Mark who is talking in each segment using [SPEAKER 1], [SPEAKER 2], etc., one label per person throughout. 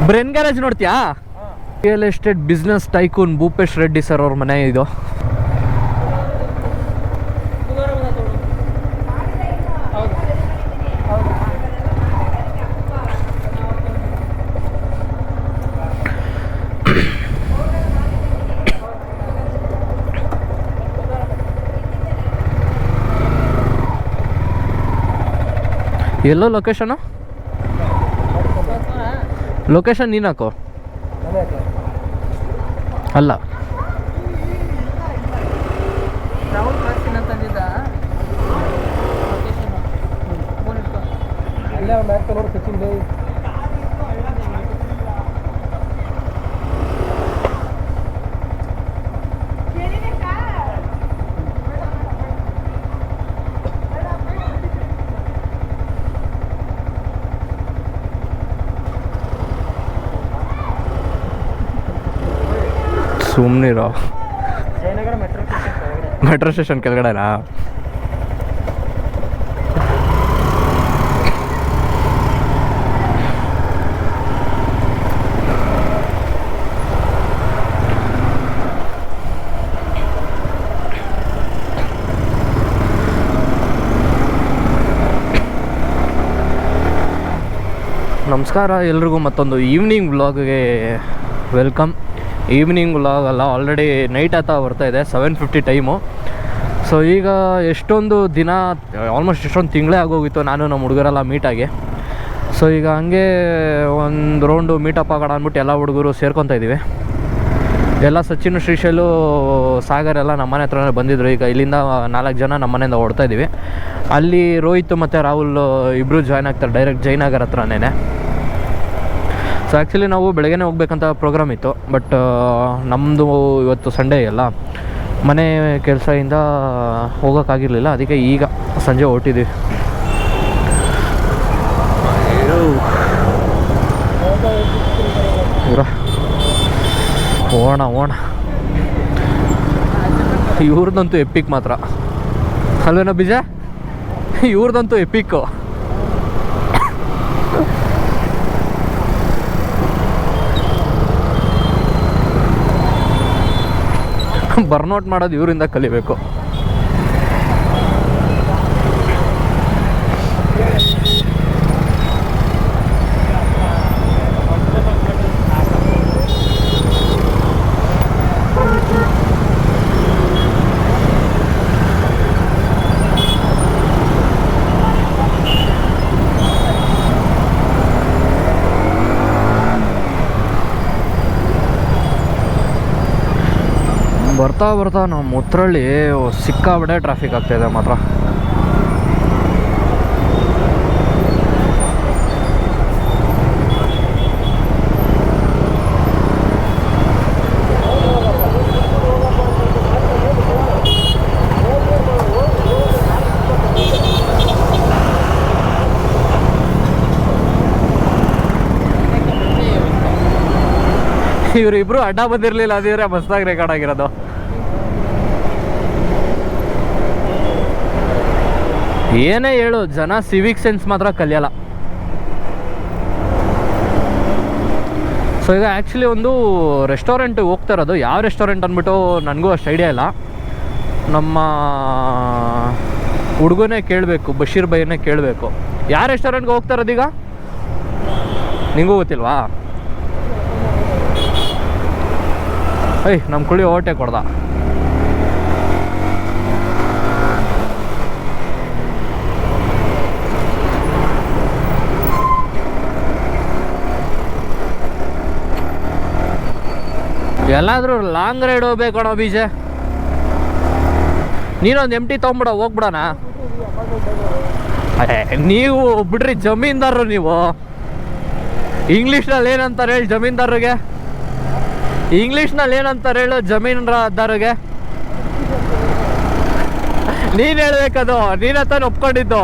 [SPEAKER 1] Brain garage ನೋಡ್ತೀಯಾ? Real estate business tycoon Bhupesh Reddy sir ಅವ್ರ ಮನೆ ಇದು. ಎಲ್ಲೋ ಲೊಕೇಶನು? ಲೊಕೇಶನ್ ನೀನು ಹಾಕೋ. ಅಲ್ಲ ಸುಮ್ಮನಿರೋ. Metro station ಕೆಳಗಡೆನಾ? ನಮಸ್ಕಾರ ಎಲ್ರಿಗೂ, ಮತ್ತೊಂದು ಈವ್ನಿಂಗ್ ವ್ಲಾಗ್ಗೆ ವೆಲ್ಕಮ್. ಈವ್ನಿಂಗ್ ವ್ಲಾಗ್ ಅಲ್ಲ, ಆಲ್ರೆಡಿ ನೈಟ್ ಆಗ್ತಾ ಬರ್ತಾಯಿದೆ, 7:50 ಟೈಮು. ಸೊ ಈಗ ಎಷ್ಟೊಂದು ದಿನ, ಆಲ್ಮೋಸ್ಟ್ ಎಷ್ಟೊಂದು ತಿಂಗಳೇ ಆಗೋಗಿತ್ತು ನಾನು ನಮ್ಮ ಹುಡುಗರೆಲ್ಲ ಮೀಟಾಗಿ. ಸೊ ಈಗ ಹಂಗೆ ಒಂದು ರೌಂಡು ಮೀಟಪ್ ಆಗೋಣ ಅಂದ್ಬಿಟ್ಟು ಎಲ್ಲ ಹುಡುಗರು ಸೇರ್ಕೊತಾ ಇದ್ದೀವಿ. ಎಲ್ಲ ಸಚಿನ್, ಶ್ರೀಶೈಲು, ಸಾಗರ್ ಎಲ್ಲ ನಮ್ಮ ಮನೆ ಹತ್ರನೇ ಬಂದಿದ್ದರು. ಈಗ ಇಲ್ಲಿಂದ 4 ಜನ ನಮ್ಮ ಮನೆಯಿಂದ ಹೊಡ್ತಾ ಇದ್ದೀವಿ. ಅಲ್ಲಿ ರೋಹಿತ್ ಮತ್ತು ರಾಹುಲ್ ಇಬ್ಬರು ಜಾಯ್ನ್ ಆಗ್ತಾರೆ ಡೈರೆಕ್ಟ್ ಜಯನಗರ್ ಹತ್ರನೇ. ಸೊ ಆ್ಯಕ್ಚುಲಿ ನಾವು ಬೆಳಗ್ಗೆ ಹೋಗ್ಬೇಕಂತ ಪ್ರೋಗ್ರಾಮ್ ಇತ್ತು, ಬಟ್ ನಮ್ಮದು ಇವತ್ತು ಸಂಡೇ ಅಲ್ಲ, ಮನೆ ಕೆಲಸದಿಂದ ಹೋಗೋಕ್ಕಾಗಿರಲಿಲ್ಲ. ಅದಕ್ಕೆ ಈಗ ಸಂಜೆ ಹೊರಟಿದ್ದೀವಿ. ಓಣ ಇವ್ರದ್ದಂತೂ ಎಪಿಕ್ ಮಾತ್ರ ಅಲ್ವೇನೋ ಬೀಜ? ಇವ್ರದ್ದಂತೂ ಎಪಿಕ್ಕು. ಬರ್ನೌಟ್ ಮಾಡೋದು ಇವರಿಂದ ಕಲಿಬೇಕು. ಬರ್ತಾ ನಮ್ಮ ಮುತ್ರಳ್ಳಿ ಸಿಕ್ಕಾಬಡೆ ಟ್ರಾಫಿಕ್ ಆಗ್ತಾಯಿದೆ ಮಾತ್ರ. ಇವರಿಬ್ರು ಅಡ್ಡ ಬಂದಿರಲಿಲ್ಲ, ಅದಿದ್ರೆ ಬಸ್ದಾಗ ರೆಕಾರ್ಡ್ ಆಗಿರೋದು. ಏನೇ ಹೇಳು, ಜನ ಸಿವಿಕ್ ಸೆನ್ಸ್ ಮಾತ್ರ ಕಲಿಯಲ್ಲ. ಸೊ ಈಗ ಆ್ಯಕ್ಚುಲಿ ಒಂದು ರೆಸ್ಟೋರೆಂಟಿಗೆ ಹೋಗ್ತಾ ಇರೋದು. ಯಾವ ರೆಸ್ಟೋರೆಂಟ್ ಅಂದ್ಬಿಟ್ಟು ನನಗೂ ಅಷ್ಟು ಐಡಿಯಾ ಇಲ್ಲ. ನಮ್ಮ ಹುಡುಗನೇ ಕೇಳಬೇಕು, ಬಶೀರ್ ಬೈಯನ್ನೇ ಕೇಳಬೇಕು. ಯಾವ ರೆಸ್ಟೋರೆಂಟ್ಗೆ ಹೋಗ್ತಾ ಇರೋದೀಗ ನಿಂಗೂ ಗೊತ್ತಿಲ್ವಾ? ನಮ್ಮ ಕುಳಿ ಓಟೆ ಕೊಡ್ದ. ಎಲ್ಲಾದರೂ ಲಾಂಗ್ ರೈಡ್ ಹೋಗ್ಬೇಕಣೋ ಬೀಜ. ನೀನೊಂದು ಎಂಟಿ ತೊಗೊಂಬಿಡ, ಹೋಗ್ಬಿಡೋಣ. ನೀವು ಬಿಡ್ರಿ ಜಮೀನ್ದಾರರು. ನೀವು ಇಂಗ್ಲೀಷ್ನಲ್ಲಿ ಏನಂತಾರೆ ಹೇಳಿ ಜಮೀನ್ದಾರಿಗೆ? ಇಂಗ್ಲೀಷ್ನಲ್ಲಿ ಏನಂತಾರೆ ಹೇಳು ಜಮೀನ್ದಾರಿಗೆ? ನೀನು ಹೇಳ್ಬೇಕದು, ನೀನ ತಾನು ಒಪ್ಕೊಂಡಿದ್ದು.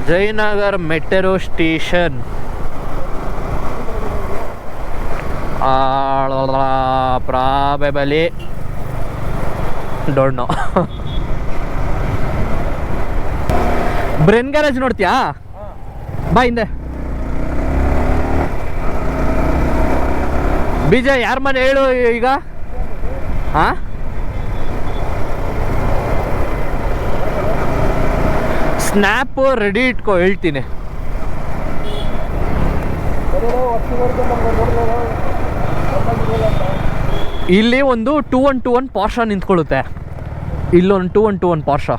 [SPEAKER 1] Jayanagar metro station. Probably don't know. Brain garage ನೋಡ್ತೀಯಾ? ಬಾ ಹಿಂದೆ. ಬೀಜ ಯಾರ ಮನೆ ಹೇಳು ಈಗ? ಹಾಂ, ಸ್ನ್ಯಾಪ್ ರೆಡಿ ಇಟ್ಕೋ, ಹೇಳ್ತೀನಿ. ಇಲ್ಲಿ ಒಂದು 2121 ಪಾರ್ಷ ನಿಂತ್ಕೊಳ್ಳುತ್ತೆ. ಇಲ್ಲೊಂದು 2121 ಪಾರ್ಷ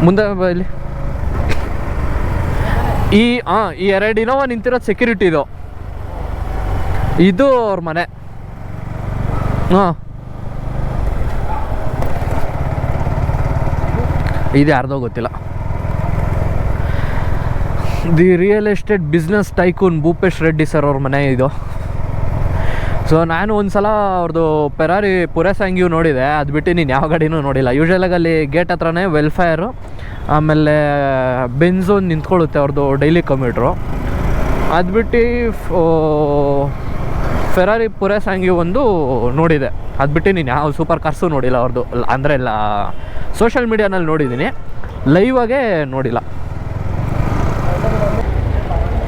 [SPEAKER 1] ಮುಂದೆ ಇಲ್ಲಿ. ಈ ಎರಡು ಇನೋವಾ ನಿಂತಿರೋದು ಸೆಕ್ಯೂರಿಟಿದು. ಇದು ಅವ್ರ ಮನೆ. ಹಾಂ, ಇದು ಯಾರ್ದೋ ಗೊತ್ತಿಲ್ಲ. The real estate business tycoon Bhupesh Reddy sir ಅವ್ರ ಮನೆ ಇದು. ಸೊ ನಾನು ಒಂದು ಸಲ ಅವ್ರದ್ದು ಪೆರಾರಿ ಪುರಸಂಗಿಯು ನೋಡಿದೆ, ಅದು ಬಿಟ್ಟು ನೀನು ಯಾವ ಗಾಡಿನೂ ನೋಡಿಲ್ಲ. ಯೂಶ್ವಲಾಗಿ ಅಲ್ಲಿ ಗೇಟ್ ಹತ್ರನೇ ವೆಲ್ಫೇರು, ಆಮೇಲೆ ಬೆನ್ಝು ನಿಂತ್ಕೊಳ್ಳುತ್ತೆ ಅವ್ರದ್ದು ಡೈಲಿ ಕಮ್ಯೂಟ್ರು. ಅದು ಬಿಟ್ಟು ಫೆರಾರಿ ಪುರಸಂಗಿ ಒಂದು ನೋಡಿದೆ, ಅದು ಬಿಟ್ಟು ನೀನು ಯಾವ ಸೂಪರ್ ಕಾರ್ಸು ನೋಡಿಲ್ಲ ಅವ್ರದ್ದು. ಅಂದರೆ ಎಲ್ಲ ಸೋಷಿಯಲ್ ಮೀಡಿಯಾನಲ್ಲಿ ನೋಡಿದ್ದೀನಿ, ಲೈವಾಗೇ ನೋಡಿಲ್ಲ.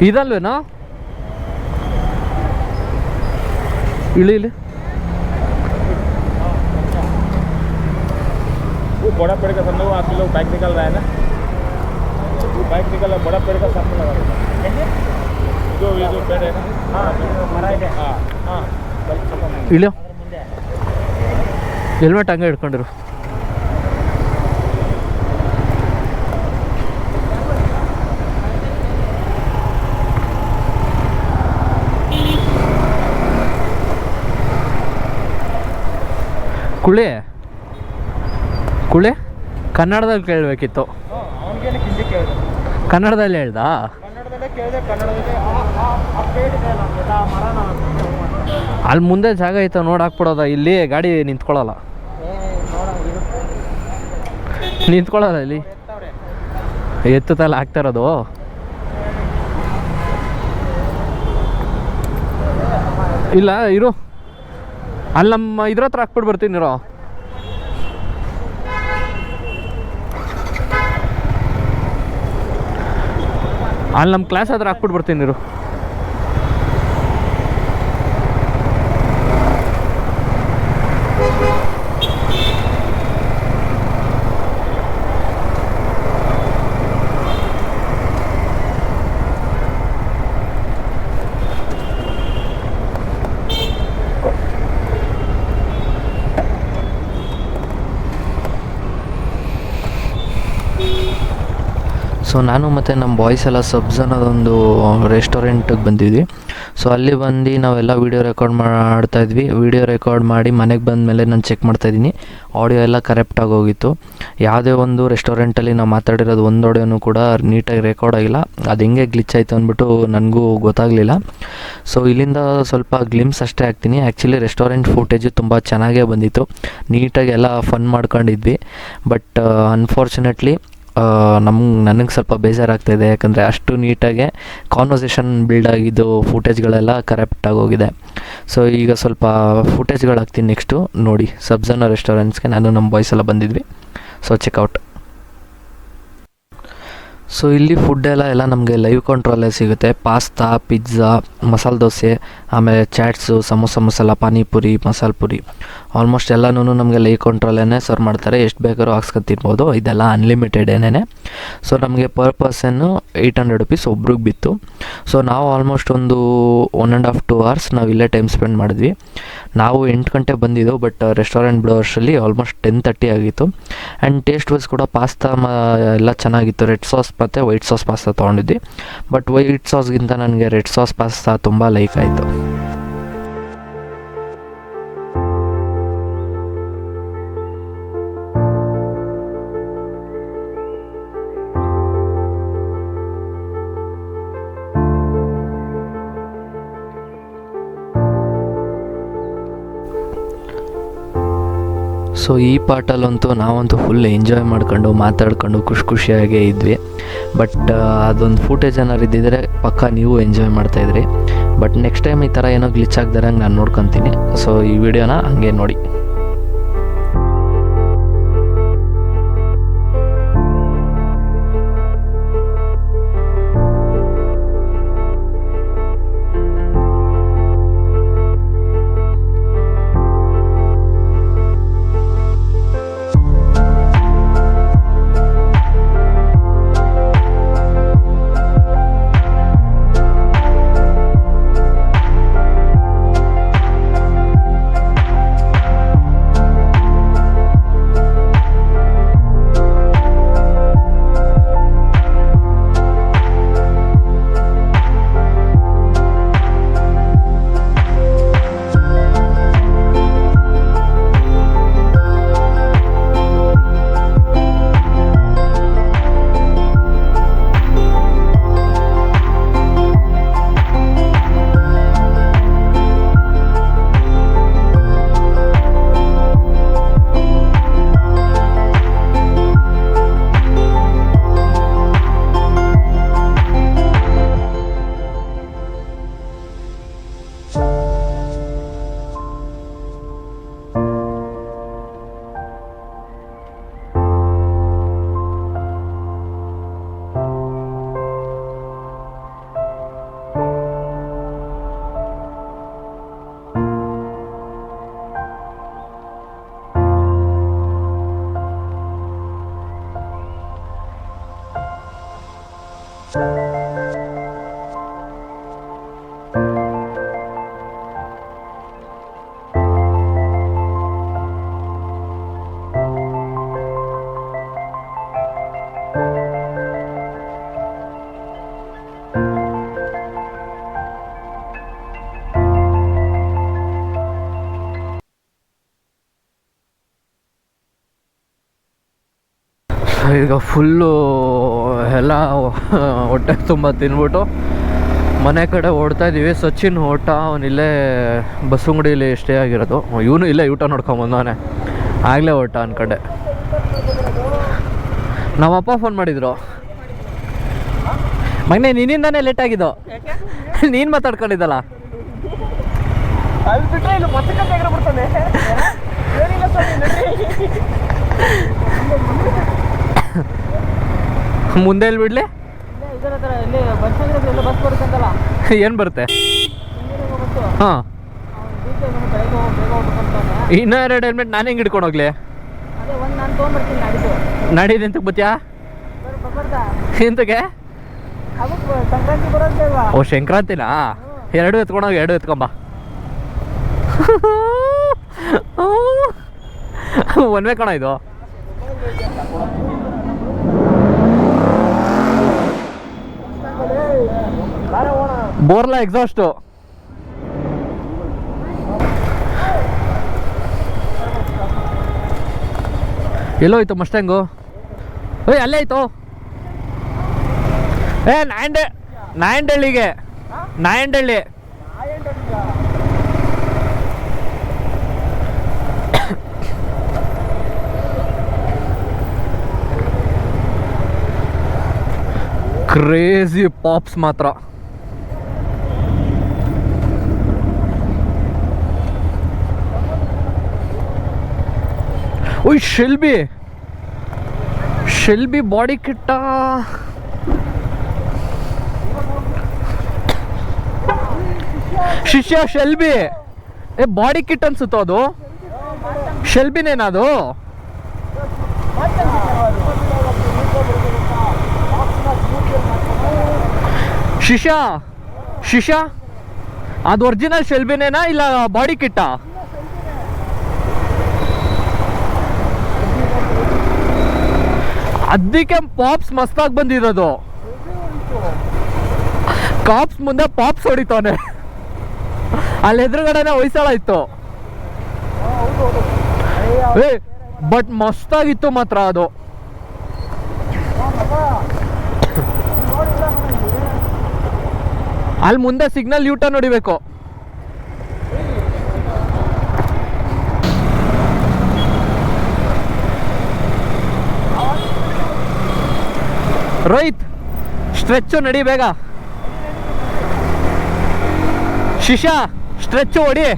[SPEAKER 1] ಇದಲ್ವೇನೋ इली
[SPEAKER 2] वो बड़ा पेड़ का सामने वो आप लोग बाइक निकल रहा है ना, वो बाइक निकल रहा है, बड़ा पेड़ का सामने लगा रहता है ये जो पेड़ है ना. हाँ हाँ
[SPEAKER 1] इलो हेल्मेट हंगे हिड्ಕೊಂಡಿರು. ಕುಳಿ ಕುಳಿ ಕನ್ನಡದಲ್ಲಿ ಕೇಳಬೇಕಿತ್ತು. ಕನ್ನಡದಲ್ಲಿ ಹೇಳ್ದ? ಅಲ್ಲಿ ಮುಂದೆ ಜಾಗ ಐತ ನೋಡಾಕ್ಬಿಡೋದ? ಇಲ್ಲಿ ಗಾಡಿ ನಿಂತ್ಕೊಳ್ಳಲ್ಲ, ನಿಂತ್ಕೊಳ್ಳಲ್ಲ ಇಲ್ಲಿ ಎತ್ತುತ್ತಲ್ಲ ಆಗ್ತಾ ಇರೋದು. ಇಲ್ಲ ಇರು, ಅಲ್ಲಿ ನಮ್ಮ ಇದ್ರ ಹತ್ರ ಹಾಕ್ಬಿಟ್ಟು ಬರ್ತೀನಿ ಇರೋ. ಅಲ್ಲಿ ನಮ್ಮ ಕ್ಲಾಸ್ ಹತ್ರ ಹಾಕ್ಬಿಟ್ಟು ಬರ್ತೀನಿ ಇರು. ಸೊ ನಾನು ಮತ್ತು ನಮ್ಮ ಬಾಯ್ಸ್ ಎಲ್ಲ ಸಬ್ಸ್ ಅನ್ನೋದೊಂದು ರೆಸ್ಟೋರೆಂಟಿಗೆ ಬಂದಿದ್ವಿ. ಸೊ ಅಲ್ಲಿ ಬಂದು ನಾವೆಲ್ಲ ವೀಡಿಯೋ ರೆಕಾರ್ಡ್ ಮಾಡ್ತಾಯಿದ್ವಿ. ವೀಡಿಯೋ ರೆಕಾರ್ಡ್ ಮಾಡಿ ಮನೆಗೆ ಬಂದಮೇಲೆ ನಾನು ಚೆಕ್ ಮಾಡ್ತಾಯಿದ್ದೀನಿ, ಆಡಿಯೋ ಎಲ್ಲ ಕರೆಕ್ಟಾಗಿ ಹೋಗಿತ್ತು. ಯಾವುದೇ ಒಂದು ರೆಸ್ಟೋರೆಂಟಲ್ಲಿ ನಾವು ಮಾತಾಡಿರೋದು ಒಂದು ಆಡಿಯೋನೂ ಕೂಡ ನೀಟಾಗಿ ರೆಕಾರ್ಡ್ ಆಗಿಲ್ಲ. ಅದು ಹೆಂಗೆ ಗ್ಲಿಚ್ ಆಯಿತು ಅಂದ್ಬಿಟ್ಟು ನನಗೂ ಗೊತ್ತಾಗಲಿಲ್ಲ. ಸೊ ಇಲ್ಲಿಂದ ಸ್ವಲ್ಪ ಗ್ಲಿಮ್ಸ್ ಅಷ್ಟೇ ಹಾಕ್ತೀನಿ. ಆ್ಯಕ್ಚುಲಿ ರೆಸ್ಟೋರೆಂಟ್ ಫುಟೇಜು ತುಂಬ ಚೆನ್ನಾಗೇ ಬಂದಿತ್ತು, ನೀಟಾಗಿ ಎಲ್ಲ ಫನ್ ಮಾಡ್ಕೊಂಡಿದ್ವಿ. ಬಟ್ ಅನ್ಫಾರ್ಚುನೇಟ್ಲಿ ನನಗೆ ಸ್ವಲ್ಪ ಬೇಜಾರಾಗ್ತಾಯಿದೆ, ಯಾಕಂದರೆ ಅಷ್ಟು ನೀಟಾಗೆ ಕಾನ್ವರ್ಸೇಷನ್ ಬಿಲ್ಡ್ ಆಗಿದ್ದು ಫುಟೇಜ್ಗಳೆಲ್ಲ ಕರೆಕ್ಟಾಗಿ ಹೋಗಿದೆ. ಸೊ ಈಗ ಸ್ವಲ್ಪ ಫುಟೇಜ್ಗಳು ಹಾಕ್ತೀನಿ ನೆಕ್ಸ್ಟು ನೋಡಿ. ಸಬ್ಜಾನಾ ರೆಸ್ಟೋರೆಂಟ್ಸ್ಗೆ ನಾನು ನಮ್ಮ ಬಾಯ್ಸ್ ಎಲ್ಲ ಬಂದಿದ್ವಿ. So checkout. ಸೊ ಇಲ್ಲಿ ಫುಡ್ಡೆಲ್ಲ ನಮಗೆ ಲೈವ್ ಕಂಟ್ರೋಲೇ ಸಿಗುತ್ತೆ. ಪಾಸ್ತಾ, ಪಿಜ್ಜಾ, ಮಸಾಲೆ ದೋಸೆ, ಆಮೇಲೆ ಚಾಟ್ಸು, ಸಮೋಸ ಮಸಾಲ, ಪಾನಿಪುರಿ, ಮಸಾಲೆ ಪುರಿ, ಆಲ್ಮೋಸ್ಟ್ ಎಲ್ಲನೂ ನಮಗೆ ಲೈವ್ ಕಂಟ್ರೋಲೇ ಸರ್ವ್ ಮಾಡ್ತಾರೆ. ಎಷ್ಟು ಬೇಕಾದ್ರೂ ಹಾಕ್ಸ್ಕೊಂಡು ತಿನ್ಬೋದು. ಇದೆಲ್ಲ ಅನ್ಲಿಮಿಟೆಡ್ ಏನೇ. ಸೊ ನಮಗೆ ಪರ್ ಪರ್ಸನ್ನು 800 ರುಪೀಸ್ ಒಬ್ರಿಗೆ ಬಿತ್ತು. ಸೊ ನಾವು ಆಲ್ಮೋಸ್ಟ್ ಒಂದು 1.5 2 hours ನಾವು ಇಲ್ಲೇ ಟೈಮ್ ಸ್ಪೆಂಡ್ ಮಾಡಿದ್ವಿ. ನಾವು 8 ಗಂಟೆ ಬಂದಿದ್ದೆವು, ಬಟ್ ರೆಸ್ಟೋರೆಂಟ್ ಬಿಡೋ ವರ್ಷದಲ್ಲಿ ಆಲ್ಮೋಸ್ಟ್ 10:30 ಆಗಿತ್ತು. ಆ್ಯಂಡ್ ಟೇಸ್ಟ್ ವೈಸ್ ಕೂಡ ಪಾಸ್ತಾ ಎಲ್ಲ ಚೆನ್ನಾಗಿತ್ತು. ರೆಡ್ ಸಾಸ್ ಮತ್ತು ವೈಟ್ ಸಾಸ್ ಪಾಸ್ತಾ ತೊಗೊಂಡಿದ್ವಿ. ಬಟ್ ವೈಟ್ ಸಾಸ್ಗಿಂತ ನನಗೆ ರೆಡ್ ಸಾಸ್ ಪಾಸ್ತಾ ತುಂಬ ಲೈಕ್ ಆಯಿತು. ಸೊ ಈ ಪಾರ್ಟಲ್ಲಂತೂ ನಾವಂತೂ ಫುಲ್ ಎಂಜಾಯ್ ಮಾಡ್ಕೊಂಡು ಮಾತಾಡ್ಕೊಂಡು ಖುಷಿಯಾಗೇ ಇದ್ವಿ. ಬಟ್ ಅದೊಂದು ಫುಟೇಜ್ ಏನಾರು ಇದ್ದಿದ್ರೆ ಪಕ್ಕ ನೀವು ಎಂಜಾಯ್ ಮಾಡ್ತಾಯಿದ್ರಿ. ಬಟ್ ನೆಕ್ಸ್ಟ್ ಟೈಮ್ ಈ ಥರ ಏನೋ ಗ್ಲಿಚ್ ಆಗ್ದಾರಂಗೆ ನಾನು ನೋಡ್ಕೊತೀನಿ. ಸೊ ಈ ವಿಡಿಯೋನ ಹಂಗೆ ನೋಡಿ. ಈಗ ಫುಲ್ಲು ಎಲ್ಲ ಹೊಟ್ಟೆ ತುಂಬ ತಿನ್ಬಿಟ್ಟು ಮನೆ ಕಡೆ ಓಡ್ತಾ ಇದ್ದೀವಿ. ಸಚಿನ್ ಓಟ ಅವನಿಲ್ಲೇ ಬಸ್ಸಂಗಡಿಯಲ್ಲಿ ಸ್ಟೇ ಆಗಿರೋದು. ಇವನು ಇಲ್ಲೇ ಊಟ ನೋಡ್ಕೊಂಬಂದವನೇ, ಆಗಲೇ ಓಟ ಅನ್ಕಂಡೆ. ನಮ್ಮಪ್ಪ ಫೋನ್ ಮಾಡಿದ್ರು, ಮಗನೇ ನಿನ್ನಿಂದಾನೇ ಲೇಟ್ ಆಗಿದ್ದು, ನೀನು ಮಾತಾಡ್ಕೊಂಡಿದ್ದಲ್ಲ. ಮುಂದೆ ಎಲ್ಲಿ ಬಿಡ್ಲಿ? ಏನು ಬರುತ್ತೆ? ಹಾಂ, ಇನ್ನೂ 2 ಹೆಲ್ಮೆಟ್ ನಾನು ಹೆಂಗೆ ಹಿಡ್ಕೊಂಡು ಹೋಗ್ಲಿ? ನಾಡಿದ್ದು ಎಂತಕ್ಕೆ ಬತ್ತೀಯಾ? ಎಂತಕ್ಕೆ? ಓ ಸಂಕ್ರಾಂತಿನಾ? 2 ಎತ್ಕೊಂಡೋಗಿ 2 ಎತ್ಕೊಂಬ. ಒನ್ವೇ ಕಣ ಇದು. ಬೋರ್ಲಾ ಎಕ್ಸಾಸ್ಟು. ಎಲ್ಲೋಯ್ತು ಮಸ್ಟ್ಯಾಂಗು? ಏಯ್ ಅಲ್ಲೇ ಆಯ್ತು. ನಾಯಂಡಳ್ಳಿಗೆ ನಾಯಂಡಳ್ಳಿ. ಕ್ರೇಜಿ ಪಾಪ್ಸ್ ಮಾತ್ರ. ಓಯ್ ಶೆಲ್ಬಿ ಬಾಡಿ ಕಿಟ್ಟ. ಶಿಷ್ಯ ಶೆಲ್ಬಿ ಬಾಡಿ ಕಿಟ್ ಅನ್ಸುತ್ತೋ ಅದು? ಶೆಲ್ಬಿನೇನದು? ಶಿಷ್ಯ ಅದು ಒರಿಜಿನಲ್ ಶೆಲ್ಬಿನೇನಾ ಇಲ್ಲ ಬಾಡಿ ಕಿಟ್ಟಾ? ಅದಕ್ಕೆ ಪಾಪ್ಸ್ ಮಸ್ತಾಗಿ ಬಂದಿರೋದು. ಕಾಪ್ಸ್ ಮುಂದೆ ಪಾಪ್ಸ್ ಹೊಡಿತಾನೆ. ಅಲ್ಲಿ ಎದುರುಗಡೆನೆ ಹೊಯ್ಸಳ ಇತ್ತು. ಬಟ್ ಮಸ್ತಾಗಿತ್ತು ಮಾತ್ರ ಅದು. ಅಲ್ಲಿ ಮುಂದೆ ಸಿಗ್ನಲ್ ಯೂಟರ್ನ್ ಹೊಡಿಬೇಕು. ರೋಹಿತ್ ಸ್ಟ್ರೆಚ್ಚು ನಡಿ ಬೇಗ. ಶಿಷ್ಯ ಸ್ಟ್ರೆಚ್ಚು ಹೊಡಿ.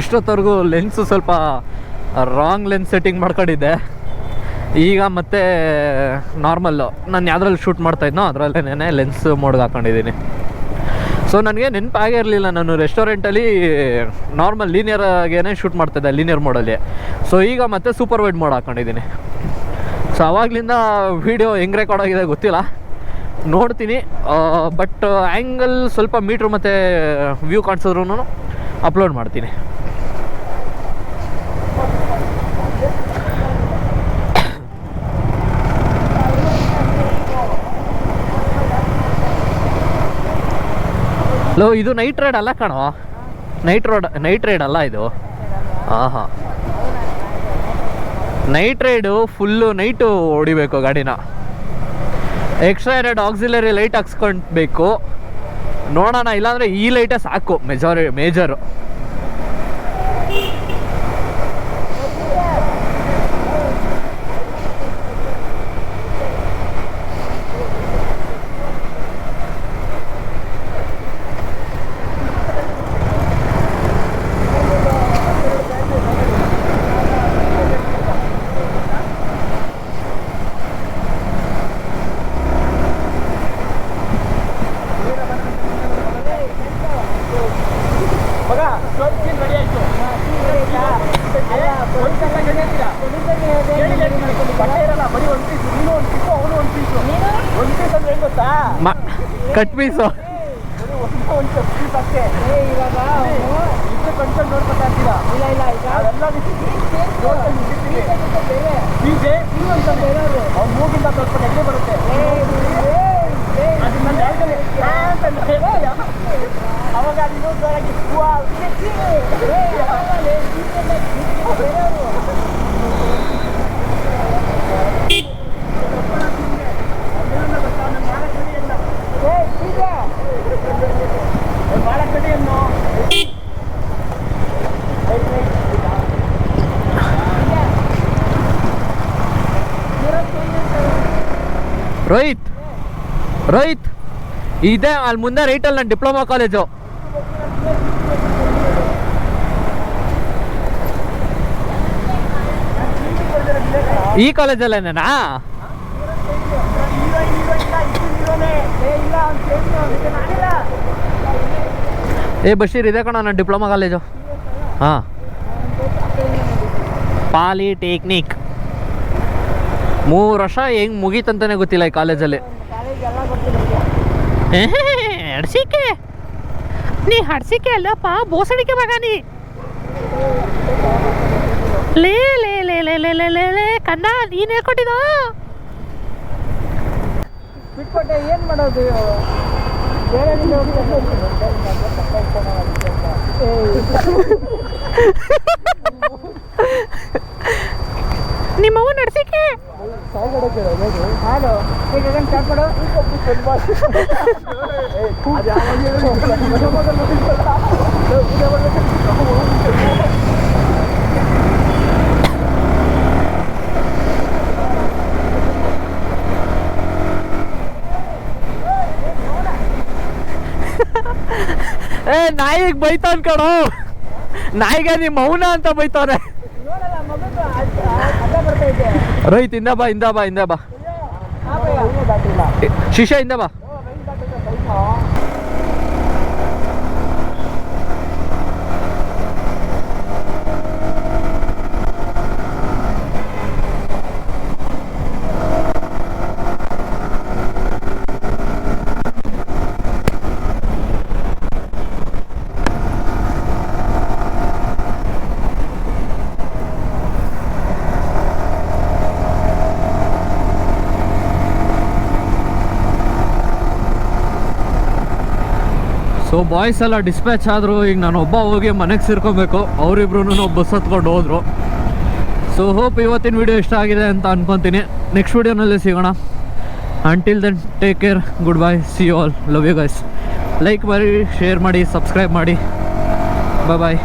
[SPEAKER 1] ಇಷ್ಟೊತ್ತವರೆಗೂ ಲೆನ್ಸು ಸ್ವಲ್ಪ ರಾಂಗ್ ಲೆನ್ಸ್ ಸೆಟ್ಟಿಂಗ್ ಮಾಡ್ಕೊಂಡಿದ್ದೆ. ಈಗ ಮತ್ತೆ ನಾರ್ಮಲ್ಲು ನಾನು ಯಾವುದ್ರಲ್ಲಿ ಶೂಟ್ ಮಾಡ್ತಾಯಿದ್ನೋ ಅದರಲ್ಲೇ ಲೆನ್ಸ್ ಮೋಡ್ಗೆ ಹಾಕ್ಕೊಂಡಿದ್ದೀನಿ. ಸೊ ನನಗೆ ನೆನಪಾಗೇ ಇರಲಿಲ್ಲ, ನಾನು ರೆಸ್ಟೋರೆಂಟಲ್ಲಿ ನಾರ್ಮಲ್ ಲೀನಿಯರ್ ಆಗೇನೆ ಶೂಟ್ ಮಾಡ್ತಾಯಿದ್ದೆ, ಲೀನಿಯರ್ ಮೋಡಲ್ಲಿ. ಸೊ ಈಗ ಮತ್ತೆ ಸೂಪರ್ ವೈಡ್ ಮೋಡ್ ಹಾಕ್ಕೊಂಡಿದ್ದೀನಿ. ಸೊ ಆವಾಗಲಿಂದ ವೀಡಿಯೋ ಹೆಂಗೆ ರೆಕಾರ್ಡ್ ಆಗಿದೆ ಗೊತ್ತಿಲ್ಲ, ನೋಡ್ತೀನಿ. ಬಟ್ ಆ್ಯಂಗಲ್ ಸ್ವಲ್ಪ ಮೀಟ್ರ್ ಮತ್ತು ವ್ಯೂ ಕಾಣಿಸಿದ್ರು ಅಪ್ಲೋಡ್ ಮಾಡ್ತೀನಿ. ಲೋ ಇದು ನೈಟ್ ರೈಡ್ ಅಲ್ಲ ಕಣೋ, ನೈಟ್ ರೈಡ್ ಅಲ್ಲ ಇದು. ಹಾಂ ನೈಟ್ ರೈಡು ಫುಲ್ಲು ನೈಟು ಹೊಡಿಬೇಕು ಗಾಡಿನ. ಎಕ್ಸ್ಟ್ರಾ 2 ಆಕ್ಸಿಲರಿ ಲೈಟ್ ಹಾಕ್ಸ್ಕೊಳ್ಬೇಕು. ನೋಡೋಣ, ಇಲ್ಲಾಂದರೆ ಈ ಲೈಟೇ ಸಾಕು ಮೇಜರು.
[SPEAKER 2] ಸೀನ್ ರೆಡಿ ಆಯ್ತು ಬಟ್ಟೆ ಇರಲ್ಲ ಬರೀ ಒಂದು ಪೀಸು ನೀನು ಒಂದು ಪೀಸು ಅವನು ಒಂದು ಪೀಸು ಒಂದು ಪೀಸ್ ಅಂದ್ರೆ ಹೆಂಗ್ ಗೊತ್ತಾ
[SPEAKER 1] ಕಟ್ ಪೀಸು
[SPEAKER 2] ಒಂದು ಪೀಸ್ ಅಷ್ಟೇ ಇವಾಗ ಇಷ್ಟು ಕಣ್ಕೊಂಡು ನೋಡ್ಕೊತಾ ಇರ್ತೀರಾ ಇಲ್ಲ ಇಲ್ಲ ಈಗ ಅವೆಲ್ಲ ಪೀಸೆ ಇನ್ನೊಂದು ಬೇರೆಯವರು ಅವ್ನು ಮೂಗಿಂದ ಸ್ವಲ್ಪ ನೆಗಡಿ ಬರುತ್ತೆ ಅದನ್ನ ಅವಾಗ ಅದು ಇನ್ನೊಂದು ಜೋರಾಗಿ
[SPEAKER 1] ರೋಹಿತ್ ರೋಹಿತ್ ಇದೆ ಅಲ್ಲಿ ಮುಂದೆ ರೈಟಲ್ಲಿ ನನ್ನ ಡಿಪ್ಲೊಮಾ ಕಾಲೇಜು. ಈ ಕಾಲೇಜಲ್ಲೇನಾ? ಏ ಬಶೀರ್ ಇದೆ ಕಣ ನನ್ನ ಡಿಪ್ಲೊಮಾ ಕಾಲೇಜು. ಹಾಂ ಪಾಲಿಟೆಕ್ನಿಕ್ 3 ವರ್ಷ ಹೆಂಗೆ ಮುಗೀತಂತಾನೆ ಗೊತ್ತಿಲ್ಲ ಈ ಕಾಲೇಜಲ್ಲಿ. ಹಡ್ಸಿಕೆ ನೀ ಹಡ್ಸಿಕೆ ಅಲ್ಲಪ್ಪ ಬೋಸಡಿಕೆ ಮಗ ನೀ. ಲೇ ಲೇ ಲೇ ಲೇ ಲೇ ಲೇ ಲೇ ಲೇ ಕನ್ನ ನೀನು ಹೇಳ್ಕೊಟ್ಟಿದ
[SPEAKER 2] ಬಿಟ್ಕೊಟ್ಟೆ ಏನು ಮಾಡೋದು ಬೇರೆ
[SPEAKER 1] ನಿಮ್ಮವ್ವ ನಡ್ಸಿಕೆ
[SPEAKER 2] ಹಾಲು ಈಗ ಸ್ಟಾರ್ಟ್ ಮಾಡು.
[SPEAKER 1] ಏ ನಾಯಿಗೆ ಬೈತಾನ್ ಕಣೋ, ನಾಯಿಗೆ ನಿಮ್ಮ ಮೌನ ಅಂತ ಬೈತಾನೆ. ರೋಹಿತ್ ಇಂದ ಬಾ ಇಂದ ಬಾ ಇಂದ ಬಾ ಶಿಶಾ ಇಂದ ಬಾ. ಸೊ ಬಾಯ್ಸ್ ಎಲ್ಲ ಡಿಸ್ಪ್ಯಾಚ್ ಆದರು. ಈಗ ನಾನು ಒಬ್ಬ ಹೋಗಿ ಮನೆಗೆ ಸೇರ್ಕೋಬೇಕು. ಅವರಿಬ್ರು ಬಸ್ ಹತ್ಕೊಂಡು ಹೋದರು. ಸೊ ಹೋಪ್ ಇವತ್ತಿನ ವಿಡಿಯೋ ಇಷ್ಟ ಆಗಿದೆ ಅಂತ ಅನ್ಕೊತೀನಿ. ನೆಕ್ಸ್ಟ್ ವಿಡಿಯೋನಲ್ಲಿ ಸಿಗೋಣ. Until then take care, good bye, see you all, love you guys. Like ಮಾಡಿ, ಶೇರ್ ಮಾಡಿ, ಸಬ್ಸ್ಕ್ರೈಬ್ ಮಾಡಿ. ಬಾಯ್ ಬಾಯ್.